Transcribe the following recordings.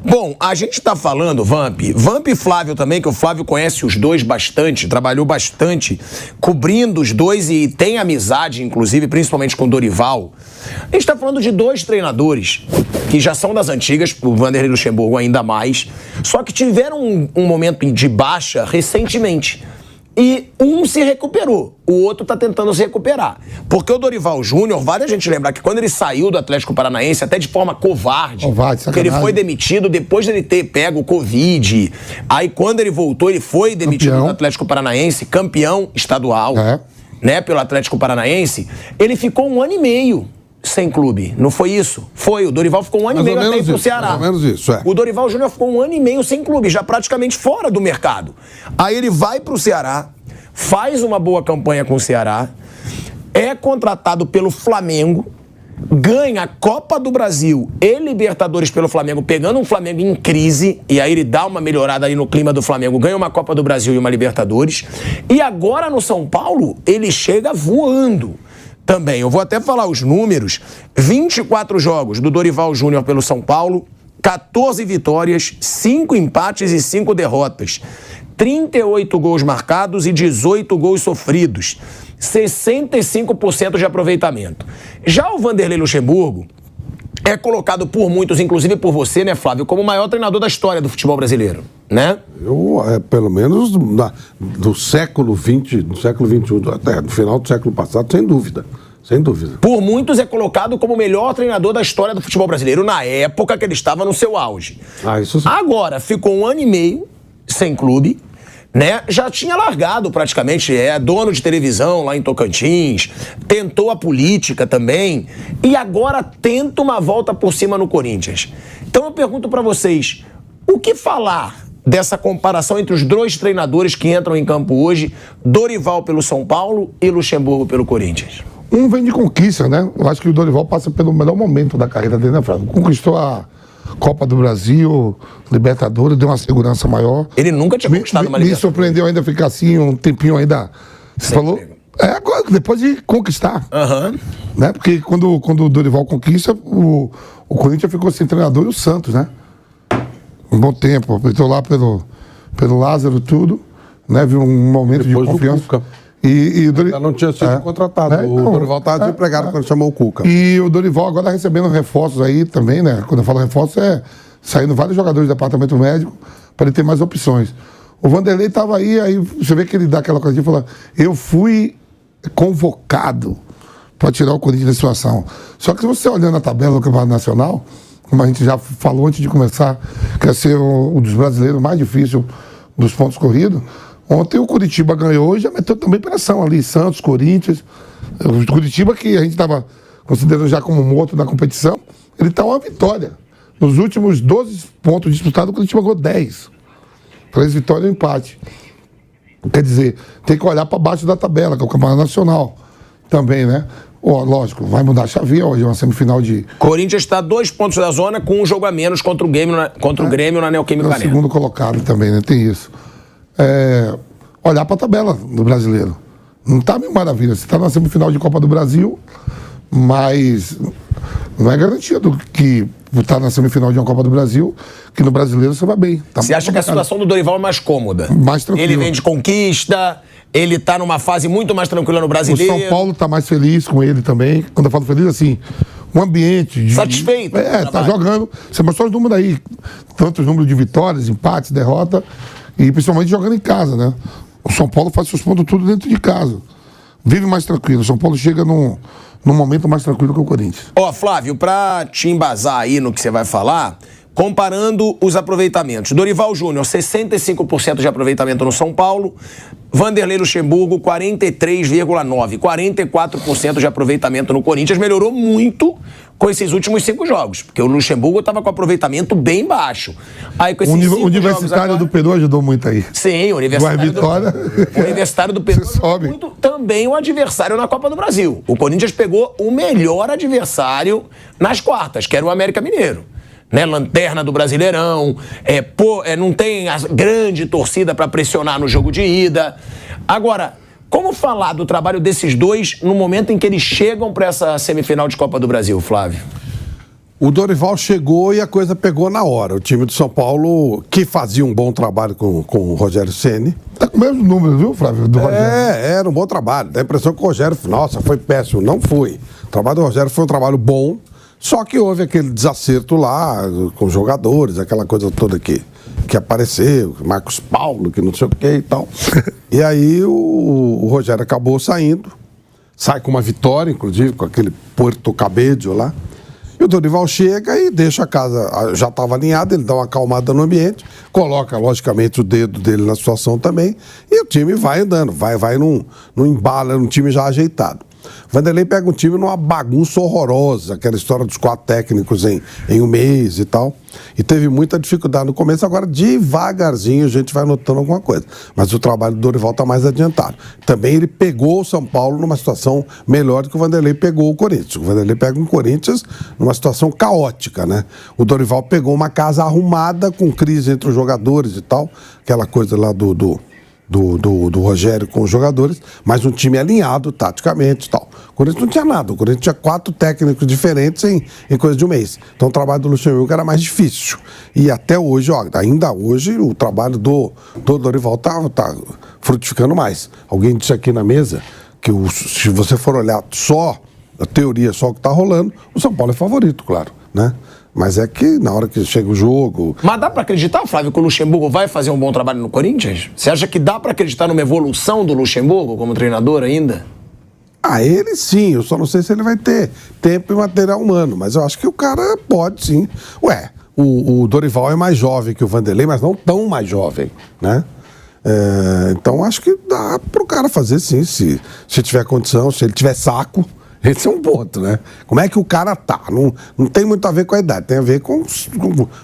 Bom, a gente tá falando, Vamp e Flávio também, que o Flávio conhece os dois bastante, trabalhou bastante cobrindo os dois e tem amizade, inclusive, principalmente com o Dorival. A gente tá falando de dois treinadores que já são das antigas, o Vanderlei Luxemburgo ainda mais, só que tiveram um momento de baixa recentemente. E um se recuperou, o outro tá tentando se recuperar. Porque o Dorival Júnior, vale a gente lembrar que quando ele saiu do Atlético Paranaense, até de forma covarde, porque ele foi demitido depois de ele ter pego o Covid. Aí quando ele voltou, ele foi demitido do Atlético Paranaense, campeão estadual, né, pelo Atlético Paranaense. Ele ficou 1 ano e meio sem clube, não foi isso? Foi, o Dorival ficou 1 ano e meio até ir pro Ceará. Mais ou menos isso, O Dorival Júnior ficou 1 ano e meio sem clube, já praticamente fora do mercado. Aí ele vai pro Ceará, faz uma boa campanha com o Ceará, é contratado pelo Flamengo, ganha a Copa do Brasil e Libertadores pelo Flamengo, pegando um Flamengo em crise, e aí ele dá uma melhorada aí no clima do Flamengo, ganha uma Copa do Brasil e uma Libertadores, e agora no São Paulo ele chega voando. Também, eu vou até falar os números, 24 jogos do Dorival Júnior pelo São Paulo, 14 vitórias, 5 empates e 5 derrotas, 38 gols marcados e 18 gols sofridos, 65% de aproveitamento. Já o Vanderlei Luxemburgo é colocado por muitos, inclusive por você, né, Flávio, como o maior treinador da história do futebol brasileiro, né? Pelo menos do século XX, do século XXI, até no final do século passado, sem dúvida. Sem dúvida. Por muitos é colocado como o melhor treinador da história do futebol brasileiro, na época que ele estava no seu auge. Isso sim. Agora, ficou 1 ano e meio sem clube, né? Já tinha largado praticamente, é dono de televisão lá em Tocantins, tentou a política também, e agora tenta uma volta por cima no Corinthians. Então eu pergunto pra vocês, o que falar dessa comparação entre os dois treinadores que entram em campo hoje, Dorival pelo São Paulo e Luxemburgo pelo Corinthians? Um vem de conquista, né? Eu acho que o Dorival passa pelo melhor momento da carreira dele, né, Flávio? Conquistou a Copa do Brasil, Libertadores, deu uma segurança maior. Ele nunca tinha conquistado uma Libertadores. Me surpreendeu ainda ficar assim um tempinho ainda. Você falou? Agora, depois de conquistar. Né? Porque quando o Dorival conquista, o Corinthians ficou sem treinador e o Santos, né? Um bom tempo. Apertou lá pelo Lázaro tudo, né? Viu um momento depois de confiança. Ainda não tinha sido contratado. Né? O Dorival estava desempregado quando chamou o Cuca. E o Dorival agora recebendo reforços aí também, né? Quando eu falo reforços, saindo vários jogadores do departamento médico para ele ter mais opções. O Vanderlei estava aí você vê que ele dá aquela coisa de falar, eu fui convocado para tirar o Corinthians da situação. Só que se você olhando a tabela do Campeonato Nacional, como a gente já falou antes de começar, que ia ser um dos brasileiros mais difícil dos pontos corridos, ontem o Curitiba ganhou e já meteu também pressão ali, Santos, Corinthians. O Curitiba, que a gente estava considerando já como morto na competição, ele está uma vitória. Nos últimos 12 pontos disputados, o Curitiba ganhou 10. 3 vitórias e um empate. Quer dizer, tem que olhar para baixo da tabela, que é o Campeonato Nacional também, né? Lógico, vai mudar a chavinha hoje, é uma semifinal de... Corinthians está 2 pontos da zona com um jogo a menos contra o Grêmio na Neoquímica Arena. Segundo colocado também, né? Tem isso. Olhar para a tabela do brasileiro. Não está mil maravilha. Você está na semifinal de Copa do Brasil, mas não é garantido que estar na semifinal de uma Copa do Brasil, que no brasileiro você vai bem. Você acha que a situação do Dorival é mais cômoda? Mais tranquila. Ele vem de conquista, ele está numa fase muito mais tranquila no brasileiro. O São Paulo está mais feliz com ele também. Quando eu falo feliz, assim, um ambiente... Satisfeito. Está jogando. Você mostrou os números aí. Tantos números de vitórias, empates, derrota. E principalmente jogando em casa, né? O São Paulo faz seus pontos tudo dentro de casa. Vive mais tranquilo. O São Paulo chega num momento mais tranquilo que o Corinthians. Flávio, pra te embasar aí no que você vai falar, comparando os aproveitamentos. Dorival Júnior, 65% de aproveitamento no São Paulo. Vanderlei Luxemburgo, 43,9%. 44% de aproveitamento no Corinthians. Melhorou muito com esses últimos 5 jogos, porque o Luxemburgo estava com aproveitamento bem baixo. Aí, com esses o Universitário do Peru ajudou muito aí. Sim, o Universitário do Peru ajudou muito. Também o adversário na Copa do Brasil. O Corinthians pegou o melhor adversário nas quartas, que era o América Mineiro. Né, lanterna do Brasileirão, não tem a grande torcida para pressionar no jogo de ida. Agora, como falar do trabalho desses dois no momento em que eles chegam para essa semifinal de Copa do Brasil, Flávio? O Dorival chegou e a coisa pegou na hora. O time do São Paulo, que fazia um bom trabalho com o Rogério Ceni. Tá com o mesmo número, viu, Flávio? Do Rogério. Era um bom trabalho. Dá a impressão que o Rogério, nossa, foi péssimo. Não foi. O trabalho do Rogério foi um trabalho bom, só que houve aquele desacerto lá com os jogadores, aquela coisa toda que apareceu, Marcos Paulo, que não sei o que e tal. E aí o Rogério acabou saindo, sai com uma vitória, inclusive, com aquele Porto Cabello lá. E o Dorival chega e deixa a casa, já estava alinhada, ele dá uma acalmada no ambiente, coloca, logicamente, o dedo dele na situação também, e o time vai andando, vai num embalo, num time já ajeitado. Vanderlei pega um time numa bagunça horrorosa, aquela história dos 4 técnicos em um mês e tal. E teve muita dificuldade no começo, agora devagarzinho a gente vai notando alguma coisa. Mas o trabalho do Dorival está mais adiantado. Também ele pegou o São Paulo numa situação melhor do que o Vanderlei pegou o Corinthians. O Vanderlei pega um Corinthians numa situação caótica, né? O Dorival pegou uma casa arrumada, com crise entre os jogadores e tal, aquela coisa lá do Rogério com os jogadores, mas um time alinhado taticamente e tal. O Corinthians não tinha nada, o Corinthians tinha 4 técnicos diferentes em coisa de um mês. Então o trabalho do Luxemburgo era mais difícil. E até hoje, ainda hoje, o trabalho do Dorival tá frutificando mais. Alguém disse aqui na mesa que se você for olhar só a teoria, só o que está rolando, o São Paulo é favorito, claro, né? Mas é que na hora que chega o jogo... Mas dá pra acreditar, Flávio, que o Luxemburgo vai fazer um bom trabalho no Corinthians? Você acha que dá pra acreditar numa evolução do Luxemburgo como treinador ainda? Ele sim, eu só não sei se ele vai ter tempo e material humano, mas eu acho que o cara pode sim. O Dorival é mais jovem que o Vanderlei, mas não tão mais jovem, né? Então acho que dá pro cara fazer sim, se tiver condição, se ele tiver saco. Esse é um ponto, né? Como é que o cara tá? Não tem muito a ver com a idade, tem a ver com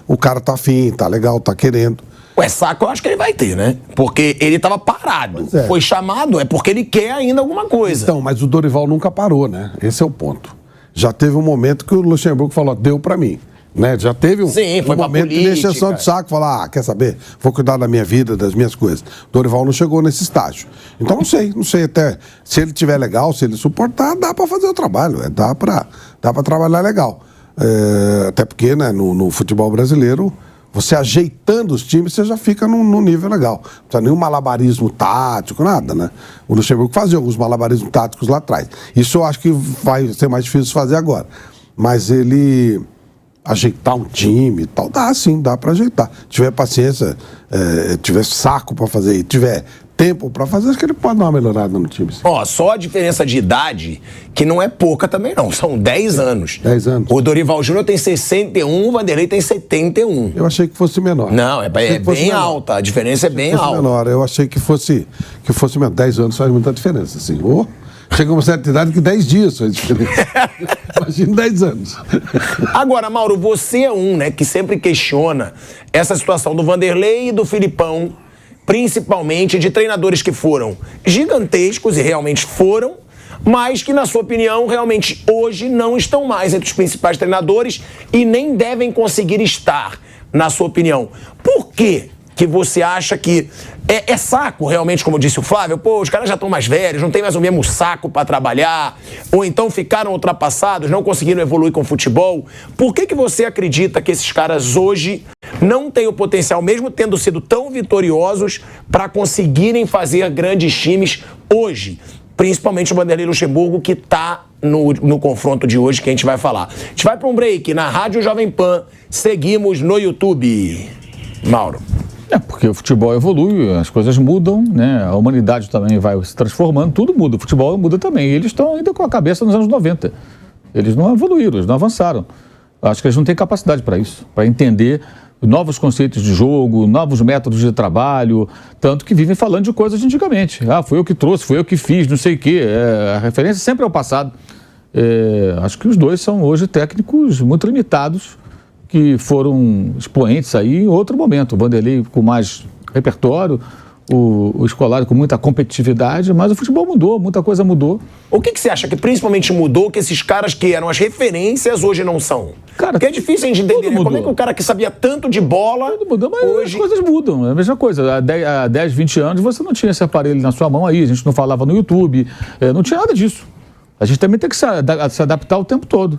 o cara tá afim, tá legal, tá querendo. Saco eu acho que ele vai ter, né? Porque ele tava parado. Foi chamado, é porque ele quer ainda alguma coisa. Então, mas o Dorival nunca parou, né? Esse é o ponto. Já teve um momento que o Luxemburgo falou, deu pra mim. Né? Já teve um momento de encheção de saco, falar, quer saber? Vou cuidar da minha vida, das minhas coisas. Dorival não chegou nesse estágio. Então não sei até, se ele tiver legal, se ele suportar, dá para fazer o trabalho, dá para trabalhar legal. Até porque, né, no futebol brasileiro, você ajeitando os times, você já fica num nível legal. Não precisa nenhum malabarismo tático, nada, né? O Luxemburgo fazia alguns malabarismos táticos lá atrás. Isso eu acho que vai ser mais difícil de fazer agora. Mas ele... ajeitar um time e tal, dá pra ajeitar. Tiver paciência, tiver saco pra fazer e tiver tempo pra fazer, acho que ele pode dar uma melhorada no time. Sim. Só a diferença de idade, que não é pouca também não, são 10 anos. 10 anos. O Dorival Júnior tem 61, o Vanderlei tem 71. Eu achei que fosse menor. Não, é bem alta, a diferença é bem alta. Menor. Eu achei que fosse menor. 10 anos faz muita diferença, assim. Chega uma certa idade que 10 dias faz diferença. Imagina 10 anos. Agora, Mauro, você é né, que sempre questiona essa situação do Vanderlei e do Filipão, principalmente de treinadores que foram gigantescos e realmente foram, mas que, na sua opinião, realmente hoje não estão mais entre os principais treinadores e nem devem conseguir estar, na sua opinião. Por quê? Que você acha que é saco, realmente, como disse o Flávio? Os caras já estão mais velhos, não tem mais o mesmo saco para trabalhar, ou então ficaram ultrapassados, não conseguiram evoluir com o futebol. Por que você acredita que esses caras hoje não têm o potencial, mesmo tendo sido tão vitoriosos, para conseguirem fazer grandes times hoje? Principalmente o Vanderlei Luxemburgo, que está no confronto de hoje, que a gente vai falar. A gente vai para um break na Rádio Jovem Pan, seguimos no YouTube. Mauro. Porque o futebol evolui, as coisas mudam, né? A humanidade também vai se transformando, tudo muda, o futebol muda também. E eles estão ainda com a cabeça nos anos 90. Eles não evoluíram, eles não avançaram. Acho que eles não têm capacidade para isso, para entender novos conceitos de jogo, novos métodos de trabalho, tanto que vivem falando de coisas de antigamente. Foi eu que trouxe, foi eu que fiz, não sei o quê. A referência sempre é o passado. Acho que os dois são hoje técnicos muito limitados, que foram expoentes aí em outro momento. O Vanderlei com mais repertório, o Scolari com muita competitividade, mas o futebol mudou, muita coisa mudou. O que você acha que principalmente mudou, que esses caras que eram as referências hoje não são? Cara, porque é difícil a gente entender, como é que o cara que sabia tanto de bola... Tudo mudou, mas hoje... as coisas mudam, é a mesma coisa. Há 10, 20 anos você não tinha esse aparelho na sua mão aí, a gente não falava no YouTube, não tinha nada disso. A gente também tem que se adaptar o tempo todo.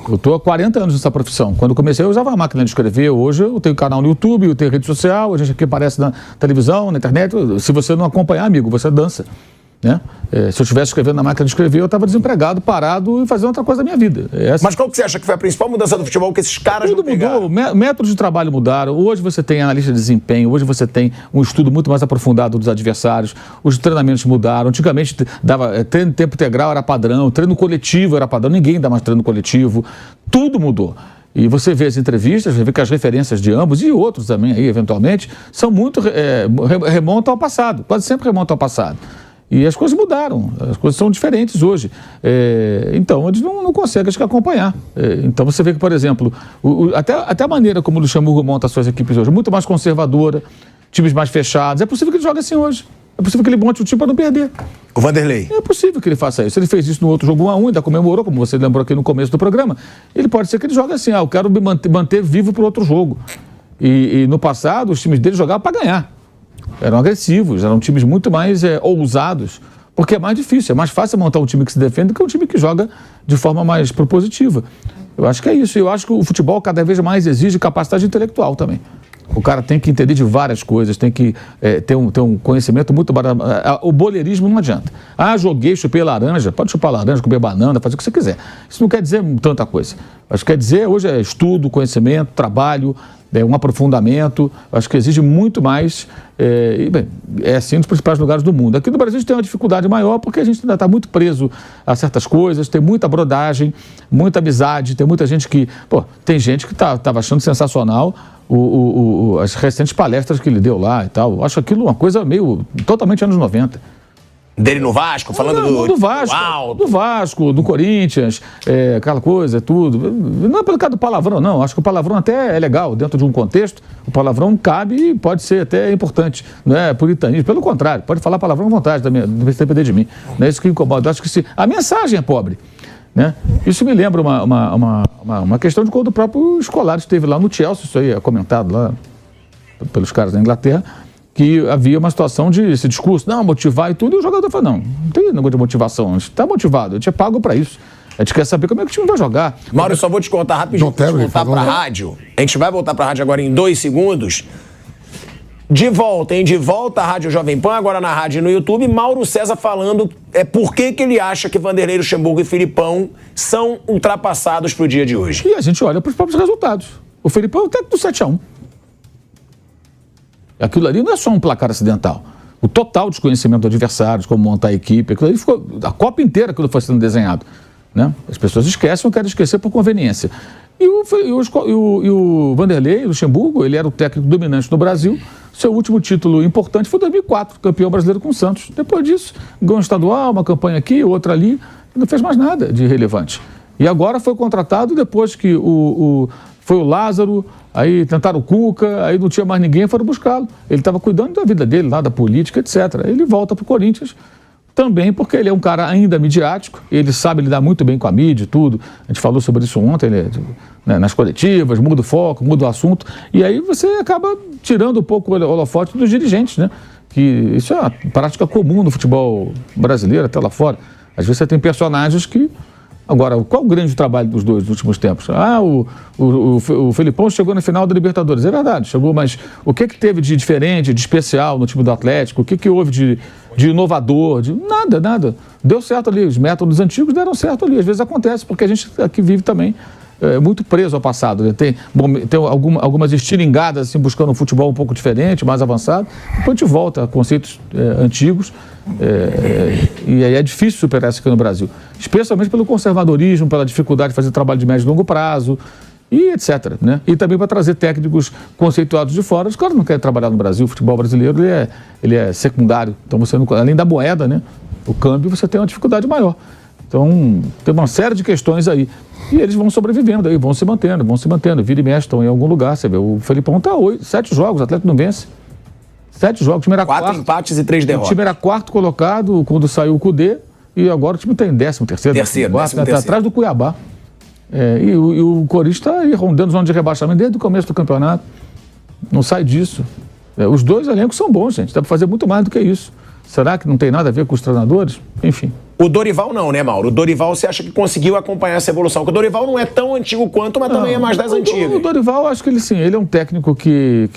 Eu estou há 40 anos nessa profissão. Quando eu comecei, eu usava a máquina de escrever. Hoje eu tenho canal no YouTube, eu tenho rede social, a gente aqui aparece na televisão, na internet. Se você não acompanhar, amigo, você dança. Né? Se eu estivesse escrevendo na máquina de escrever, eu estava desempregado, parado e fazendo outra coisa da minha vida. Mas qual que você acha que foi a principal mudança do futebol que esses caras Tudo mudou, métodos de trabalho mudaram. Hoje você tem analista de desempenho, hoje você tem um estudo muito mais aprofundado dos adversários, os treinamentos mudaram. Antigamente treino em tempo integral era padrão, treino coletivo era padrão, ninguém dá mais treino coletivo. Tudo mudou. E você vê as entrevistas, você vê que as referências de ambos e outros também aí, eventualmente, são muito remontam ao passado, quase sempre remontam ao passado. E as coisas mudaram, as coisas são diferentes hoje. Então, eles não conseguem acho que, acompanhar. Então, você vê que, por exemplo, até a maneira como o Luxemburgo monta as suas equipes hoje é muito mais conservadora, times mais fechados. É possível que ele jogue assim hoje. É possível que ele monte o time para não perder. O Vanderlei. É possível que ele faça isso. Ele fez isso no outro jogo 1-1, ainda comemorou, como você lembrou aqui no começo do programa. Ele pode ser que ele jogue assim, eu quero me manter vivo para o outro jogo. E no passado, os times dele jogavam para ganhar. Eram agressivos, eram times muito mais ousados, porque é mais difícil, é mais fácil montar um time que se defende do que um time que joga de forma mais propositiva. Eu acho que é isso. Eu acho que o futebol cada vez mais exige capacidade intelectual também. O cara tem que entender de várias coisas, tem que ter um conhecimento muito... O boleirismo não adianta. Joguei, chupei laranja, pode chupar laranja, comer banana, fazer o que você quiser. Isso não quer dizer tanta coisa. Acho que quer dizer, hoje é estudo, conhecimento, trabalho, um aprofundamento. Acho que exige muito mais, é assim nos principais lugares do mundo. Aqui no Brasil a gente tem uma dificuldade maior porque a gente ainda está muito preso a certas coisas, tem muita brodagem, muita amizade, tem muita gente que... tem gente que estava achando sensacional as recentes palestras que ele deu lá e tal. Eu acho aquilo uma coisa meio totalmente anos 90. Dele no Vasco, falando do Vasco. Uau. Do Vasco, do Corinthians, aquela coisa, tudo. Não é pelo caso do palavrão, não. Acho que o palavrão até é legal dentro de um contexto. O palavrão cabe e pode ser até importante. Não é puritanismo. Pelo contrário, pode falar palavrão à vontade, não vai depender de mim. Não é isso que incomoda. Acho que a mensagem é pobre. Né? Isso me lembra uma questão de quando o próprio Scolari esteve lá no Chelsea, isso aí é comentado lá pelos caras da Inglaterra, que havia uma situação esse discurso, motivar e tudo, e o jogador falou, não tem negócio de motivação, a gente está motivado, a gente é pago para isso. A gente quer saber como é que o time vai jogar. Mauro, eu só vou te contar rapidinho, voltar para a rádio. A gente vai voltar para a rádio agora em 2 segundos. De volta à Rádio Jovem Pan, agora na rádio e no YouTube, Mauro César falando por que ele acha que Vanderlei, Luxemburgo e Filipão são ultrapassados pro dia de hoje. E a gente olha para os próprios resultados. O Filipão é o técnico do 7-1. Aquilo ali não é só um placar acidental. O total desconhecimento do adversário, como montar a equipe, aquilo ali ficou... A Copa inteira aquilo foi sendo desenhado. Né? As pessoas esquecem ou querem esquecer por conveniência. E o Vanderlei, Luxemburgo, ele era o técnico dominante no Brasil. Seu último título importante foi 2004, campeão brasileiro com o Santos. Depois disso, ganhou um estadual, uma campanha aqui, outra ali, não fez mais nada de relevante. E agora foi contratado depois que foi o Lázaro, aí tentaram o Cuca, aí não tinha mais ninguém, foram buscá-lo. Ele estava cuidando da vida dele, lá da política, etc. Ele volta para o Corinthians, também porque ele é um cara ainda midiático, ele sabe lidar muito bem com a mídia e tudo. A gente falou sobre isso ontem, nas coletivas, muda o foco, muda o assunto, e aí você acaba tirando um pouco o holofote dos dirigentes, né? Que isso é uma prática comum no futebol brasileiro, até lá fora. Às vezes você tem personagens que... Agora, qual o grande trabalho dos dois nos últimos tempos? O Felipão chegou na final da Libertadores. É verdade, chegou, mas o que teve de diferente, de especial no time do Atlético? O que houve de inovador? Nada. Deu certo ali. Os métodos antigos deram certo ali. Às vezes acontece, porque a gente aqui vive também muito preso ao passado. Né? Tem algumas estilingadas assim, buscando um futebol um pouco diferente, mais avançado. Depois a gente volta a conceitos antigos. E aí é difícil superar isso aqui no Brasil, especialmente pelo conservadorismo, pela dificuldade de fazer trabalho de médio e longo prazo e etc, né? E também para trazer técnicos conceituados de fora. Os caras não querem trabalhar no Brasil. O futebol brasileiro ele é secundário, então você não, além da moeda, né, o câmbio, você tem uma dificuldade maior. Então tem uma série de questões aí e eles vão sobrevivendo aí, vão se mantendo, vira e mexe, estão em algum lugar. Você vê, o Felipão está 7 jogos, o Atlético não vence. 7 jogos, o time era 4 empates e 3 derrotas. O time era 4º colocado quando saiu o Cudê e agora o time está em 13º. Está atrás do Cuiabá. E o Corinthians está aí rondando zona de rebaixamento desde o começo do campeonato. Não sai disso. Os dois elencos são bons, gente. Dá para fazer muito mais do que isso. Será que não tem nada a ver com os treinadores? Enfim. O Dorival não, né, Mauro? O Dorival você acha que conseguiu acompanhar essa evolução? Porque o Dorival não é tão antigo quanto, mas também é mais das antigas. O Dorival, acho que ele é um técnico que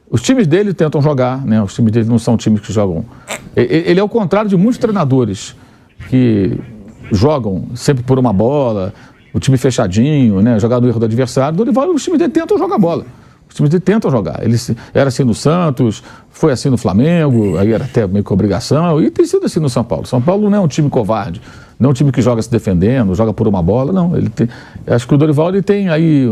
os times dele tentam jogar, né? Os times dele não são times que jogam. Ele é o contrário de muitos treinadores que jogam sempre por uma bola, o time fechadinho, né? Jogar no erro do adversário. O Dorival, os times dele tentam jogar bola. Os times dele tentam jogar. Ele era assim no Santos, foi assim no Flamengo, aí era até meio que obrigação, e tem sido assim no São Paulo. São Paulo não é um time covarde, não é um time que joga se defendendo, joga por uma bola, não. Acho que o Dorival ele tem aí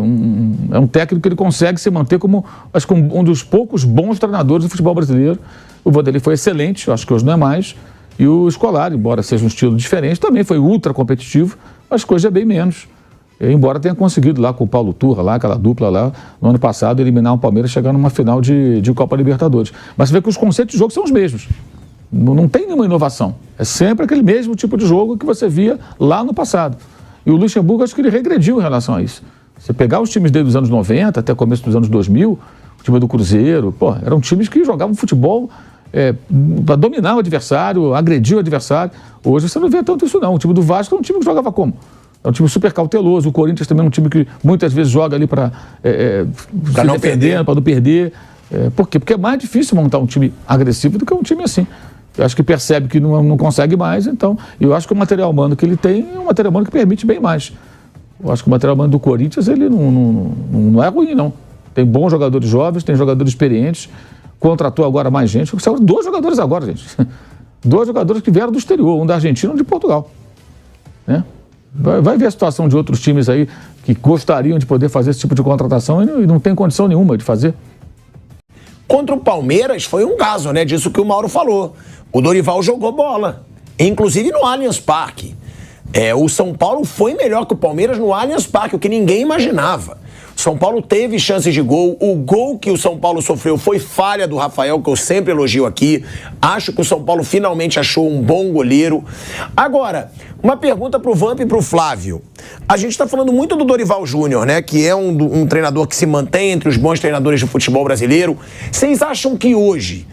é um técnico que ele consegue se manter como acho que um dos poucos bons treinadores do futebol brasileiro. O Vanderlei foi excelente, acho que hoje não é mais. E o Scolari, embora seja um estilo diferente, também foi ultra competitivo, mas coisa é bem menos. Embora tenha conseguido lá com o Paulo Turra, lá, aquela dupla lá, no ano passado, eliminar o Palmeiras e chegar numa final de Copa Libertadores. Mas você vê que os conceitos de jogo são os mesmos. Não tem nenhuma inovação. É sempre aquele mesmo tipo de jogo que você via lá no passado. E o Luxemburgo, acho que ele regrediu em relação a isso. Você pegar os times dele dos anos 90 até começo dos anos 2000, o time do Cruzeiro, eram times que jogavam futebol para dominar o adversário, agredir o adversário. Hoje você não vê tanto isso não. O time do Vasco é um time que jogava como? É um time super cauteloso. O Corinthians também é um time que muitas vezes joga ali para não perder. Para não perder. Por quê? Porque é mais difícil montar um time agressivo do que um time assim. Eu acho que percebe que não consegue mais, então eu acho que o material humano que ele tem é um material humano que permite bem mais. Eu acho que o material humano do Corinthians ele não é ruim, não. Tem bons jogadores jovens, tem jogadores experientes, contratou agora mais gente. 2 jogadores agora, gente. 2 jogadores que vieram do exterior, um da Argentina e um de Portugal. Né? Vai ver a situação de outros times aí que gostariam de poder fazer esse tipo de contratação e não tem condição nenhuma de fazer. Contra o Palmeiras foi um caso, né? Disso que o Mauro falou. O Dorival jogou bola, inclusive no Allianz Parque. O São Paulo foi melhor que o Palmeiras no Allianz Parque, o que ninguém imaginava. São Paulo teve chances de gol. O gol que o São Paulo sofreu foi falha do Rafael, que eu sempre elogio aqui. Acho que o São Paulo finalmente achou um bom goleiro. Agora, uma pergunta pro Vamp e pro Flávio. A gente tá falando muito do Dorival Júnior, né? Que é um treinador que se mantém entre os bons treinadores de futebol brasileiro. Vocês acham que hoje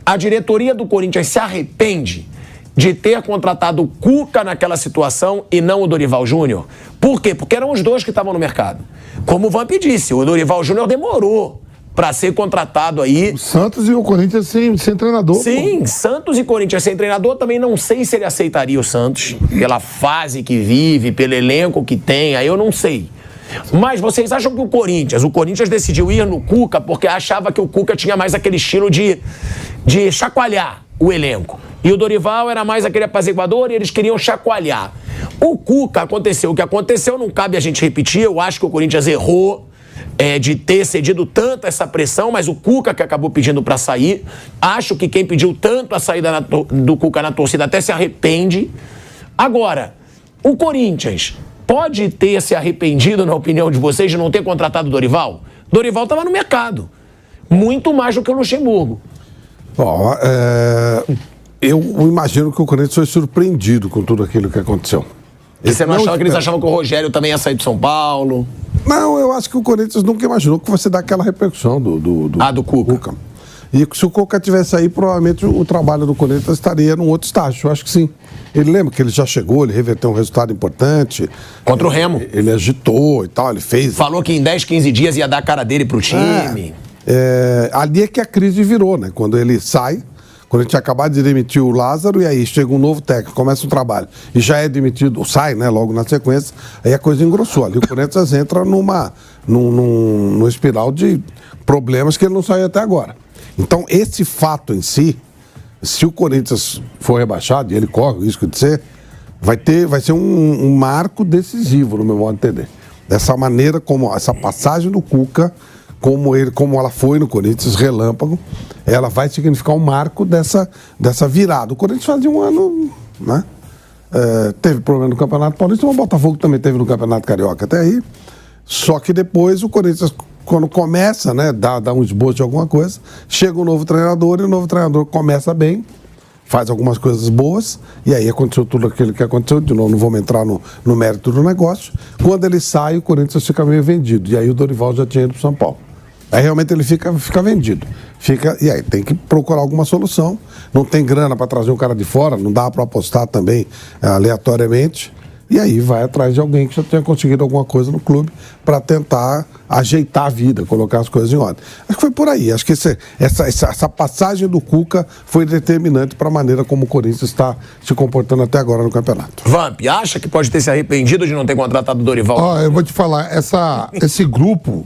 a diretoria do Corinthians se arrepende de ter contratado o Cuca naquela situação e não o Dorival Júnior? Por quê? Porque eram os dois que estavam no mercado. Como o Vamp disse, o Dorival Júnior demorou para ser contratado aí. O Santos e o Corinthians sem treinador. Sim, Santos e Corinthians sem treinador. Também não sei se ele aceitaria o Santos, pela fase que vive, pelo elenco que tem, aí eu não sei. Mas vocês acham que o Corinthians decidiu ir no Cuca porque achava que o Cuca tinha mais aquele estilo de chacoalhar o elenco. E o Dorival era mais aquele apaziguador e eles queriam chacoalhar. O Cuca, aconteceu o que aconteceu, não cabe a gente repetir. Eu acho que o Corinthians errou de ter cedido tanto essa pressão, mas o Cuca que acabou pedindo para sair. Acho que quem pediu tanto a saída do Cuca na torcida até se arrepende. Agora, o Corinthians pode ter se arrependido, na opinião de vocês, de não ter contratado o Dorival? Dorival estava no mercado. Muito mais do que o Luxemburgo. Bom, eu imagino que o Corinthians foi surpreendido com tudo aquilo que aconteceu. E você não achava que eles achavam que o Rogério também ia sair do São Paulo? Não, eu acho que o Corinthians nunca imaginou que fosse dar aquela repercussão do Cuca. E se o Cuca tivesse aí, provavelmente o trabalho do Corinthians estaria num outro estágio, eu acho que sim. Ele lembra que ele já chegou, ele reverteu um resultado importante. Contra o Remo. Ele agitou e tal, ele fez... Falou que em 10, 15 dias ia dar a cara dele pro time. Ali é que a crise virou, né? Quando ele sai, quando a gente acabou de demitir o Lázaro, e aí chega um novo técnico, começa o trabalho, e já é demitido, sai, né? Logo na sequência, aí a coisa engrossou. Ali o Corinthians entra numa espiral de problemas que ele não saiu até agora. Então, esse fato em si, se o Corinthians for rebaixado, e ele corre o risco de ser, vai ser um marco decisivo, no meu modo de entender. Dessa maneira, como essa passagem do Cuca, como ela foi no Corinthians, relâmpago, ela vai significar um marco dessa virada. O Corinthians fazia um ano, né? Teve problema no Campeonato Paulista, mas o Botafogo também teve no Campeonato Carioca até aí. Só que depois o Corinthians, quando começa, né, dá um esboço de alguma coisa, chega um novo treinador e o novo treinador começa bem, faz algumas coisas boas, e aí aconteceu tudo aquilo que aconteceu. De novo, não vamos entrar no mérito do negócio. Quando ele sai, o Corinthians fica meio vendido, e aí o Dorival já tinha ido para o São Paulo. Aí realmente ele fica vendido. E aí tem que procurar alguma solução. Não tem grana para trazer um cara de fora, não dá para apostar também aleatoriamente. E aí vai atrás de alguém que já tenha conseguido alguma coisa no clube para tentar ajeitar a vida, colocar as coisas em ordem. Acho que foi por aí. Acho que essa passagem do Cuca foi determinante para a maneira como o Corinthians está se comportando até agora no campeonato. Vamp, acha que pode ter se arrependido de não ter contratado o Dorival? Ó, eu vou te falar, esse grupo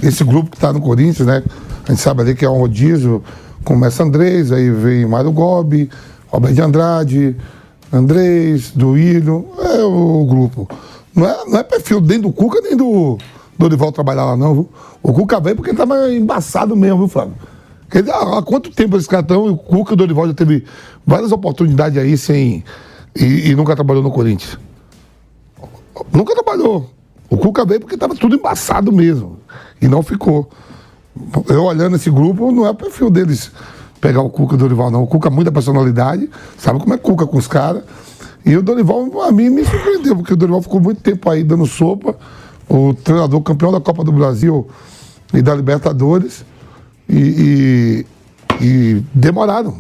que está no Corinthians, né? A gente sabe ali que é um rodízio, começa Andrés, aí vem Mário Gobi, Robert de Andrade, Andrés, Duílio, é o grupo. Não é perfil nem do Cuca, nem do Dorival trabalhar lá, não, viu? O Cuca veio porque ele tava embaçado mesmo, viu, Flávio? Há quanto tempo esses caras estão? O Cuca e o Dorival já teve várias oportunidades aí e nunca trabalhou no Corinthians. Nunca trabalhou. O Cuca veio porque tava tudo embaçado mesmo. E não ficou. Eu olhando esse grupo, não é o perfil deles pegar o Cuca e o Dorival, não. O Cuca é muita personalidade, sabe como é Cuca com os caras. E o Dorival, a mim, me surpreendeu, porque o Dorival ficou muito tempo aí dando sopa. O treinador campeão da Copa do Brasil e da Libertadores. E demoraram.